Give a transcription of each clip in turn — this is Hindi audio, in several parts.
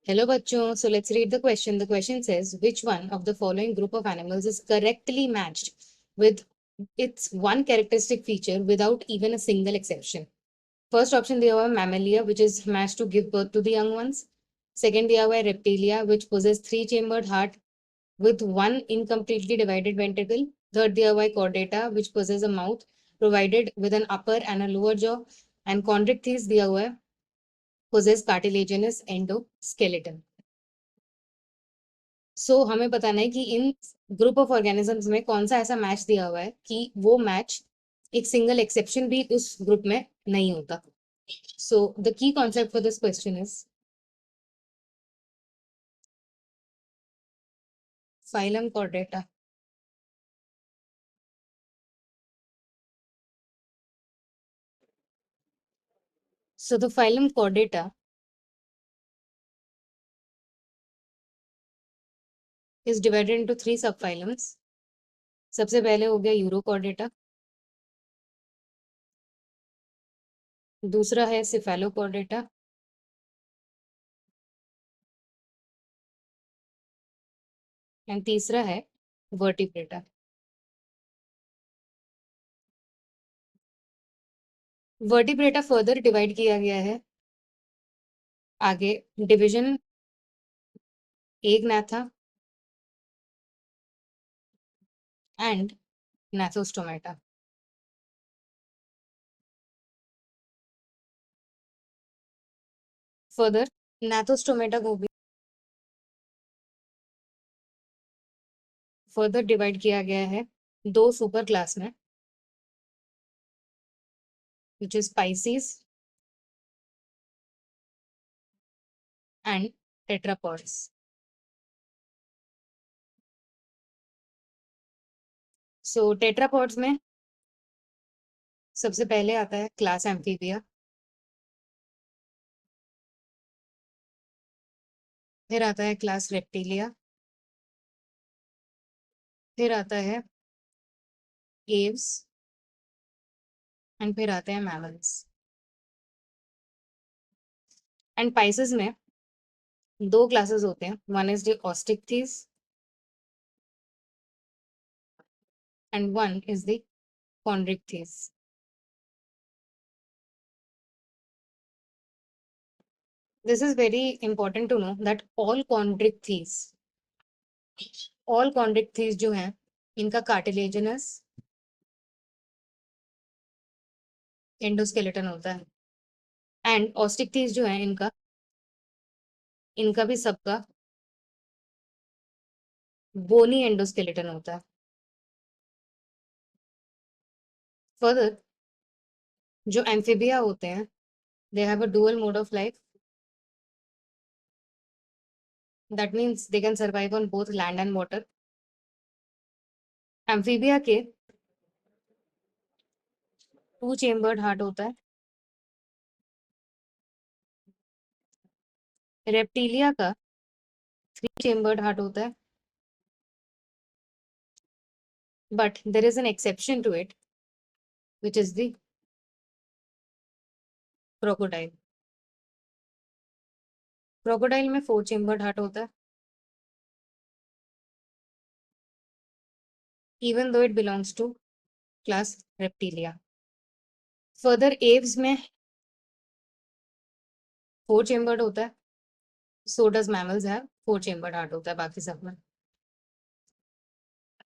Hello bachcho, so let's read the question. The question says, which one of the following group of animals is correctly matched with its one characteristic feature without even a single exception? First option दिया हुआ है mammalia, which is matched to give birth to the young ones. Second दिया हुआ है reptilia, which possess three-chambered heart with one incompletely divided ventricle. Third दिया हुआ है chordata, which possess a mouth provided with an upper and a lower jaw. And chondrichthyes दिया हुआ है possess cartilaginous endoskeleton. हमें बताना है कि इन ग्रुप ऑफ ऑर्गेनिजम्स में कौन सा ऐसा मैच दिया हुआ है कि वो मैच एक सिंगल एक्सेप्शन भी उस ग्रुप में नहीं होता. The key concept for this question is phylum Chordata. So the phylum Chordata is divided into three subphylums. सबसे पहले हो गया यूरोकॉर्डेटा, दूसरा है सिफेलोकॉर्डेटा, एंड तीसरा है वर्टिब्रेटा. वर्टिब्रेटा फर्दर डिवाइड किया गया है आगे. Division agnatha and gnathostomata. Further gnathostomata को भी फर्दर डिवाइड किया गया है दो सुपर क्लास में, which is Pisces and tetrapods. So tetrapods में सबसे पहले आता है क्लास एम्फीबिया, फिर आता है क्लास रेप्टिलिया, फिर आता है एव्स एंड फिर आते हैं मैमल्स. एंड पाइसेस में दो क्लासेस होते हैं, one is the osteichthyes and one is the chondrichthyes. This is very important to know that all chondrichthyes जो हैं इनका कार्टिलेजिनस एंडोस्केलेटन होता है, एंड ऑस्टिकथीस जो है इनका इनका भी सबका बोनी एंडोस्केलेटन होता है. फर्दर जो एम्फीबिया होते हैं they have a dual mode of life. That means they can survive on both land and water. Amphibia के टू चेम्बर्ड हार्ट होता है, रेप्टिलिया का थ्री चेम्बर्ड हार्ट होता है, but there is an exception to it which is the crocodile. Crocodile में फोर चेम्बर्ड हार्ट होता है, even though it belongs to class Reptilia. Further aves में फोर चेम्बर्ड होता है, so does mammals have four chambered heart होता है बाकी सब में.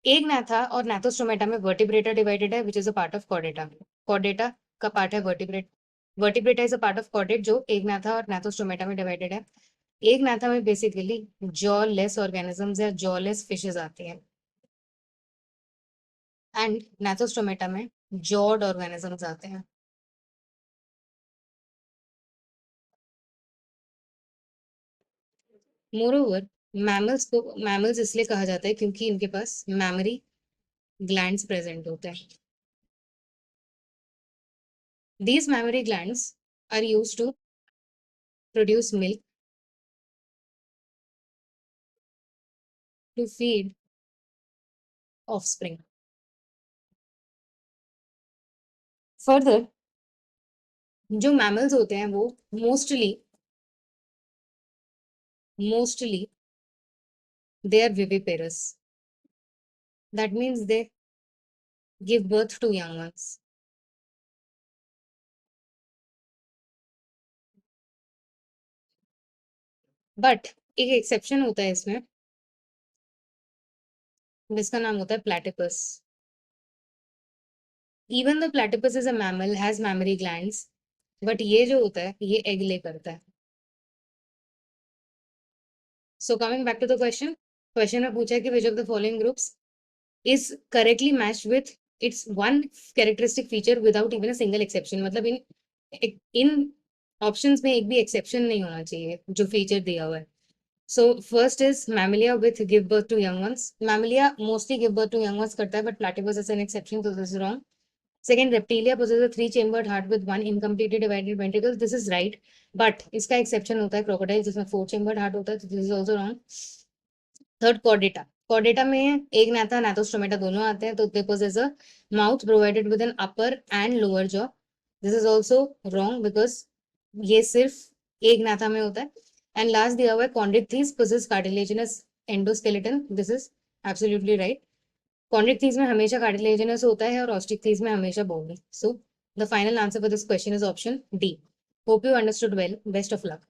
एग्नाथा और नाथोस्टोमेटा में वर्टिब्रेटा डिवाइडेड है which is a part of Chordata. Chordata का पार्ट है vertebrate. Vertebrata is a part of chordate जो एग्नाथा और नाथोस्टोमेटा में डिवाइडेड है. एग्नाथा में बेसिकली जॉ लेस ऑर्गेनिजम्स या जॉ लेस फिशेज आती हैं, एंड नाथोस्टोमेटा में जॉड ऑर्गेनिजम्स आते हैं. मोरोवर मैमल्स इसलिए कहा जाता है क्योंकि इनके पास मैमरी ग्लैंड्स प्रेजेंट होते हैं. These mammary glands are used to produce milk to feed offspring. Further, जो मैमल्स होते हैं वो mostly mostly they are viviparous. That means they give birth to young ones. But एक एक्सेप्शन होता है इसमें, जिसका नाम होता है platypus. Even the platypus is a mammal, has mammary glands, but ये जो होता है ये एग ले करता है. So coming back to the question, question में पूछा है कि which of the following groups is correctly matched with its one characteristic feature without even a single exception. मतलब इन ऑप्शंस में एक भी एक्सेप्शन नहीं होना चाहिए जो फीचर दिया हुआ है. So first is mammalia with give birth to young ones. Mammalia mostly give birth to young ones करता है, but platypus is an exception, so this is wrong. Second, reptilia possesses a three-chambered heart with one incompletely divided ventricle. This is right, but इसका exception होता है crocodile जिसमें four-chambered heart होता है, so this is also wrong. Third, Chordata. Chordata में एक नाथा नाथोस्टोमेटा दोनों आते हैं, तो they possess a mouth provided with an upper and lower jaw. This is also wrong because ये सिर्फ एक नाथा में होता है. एंड लास्ट दिया हुआ है chondrichthyes possess cartilaginous endoskeleton. This is absolutely right. Chondrichthyes में हमेशा कार्टिलेजिनस होता है और ऑस्ट्रिक्थीज में हमेशा bony. So the final answer for this question is option D. Hope you understood well. Best of luck.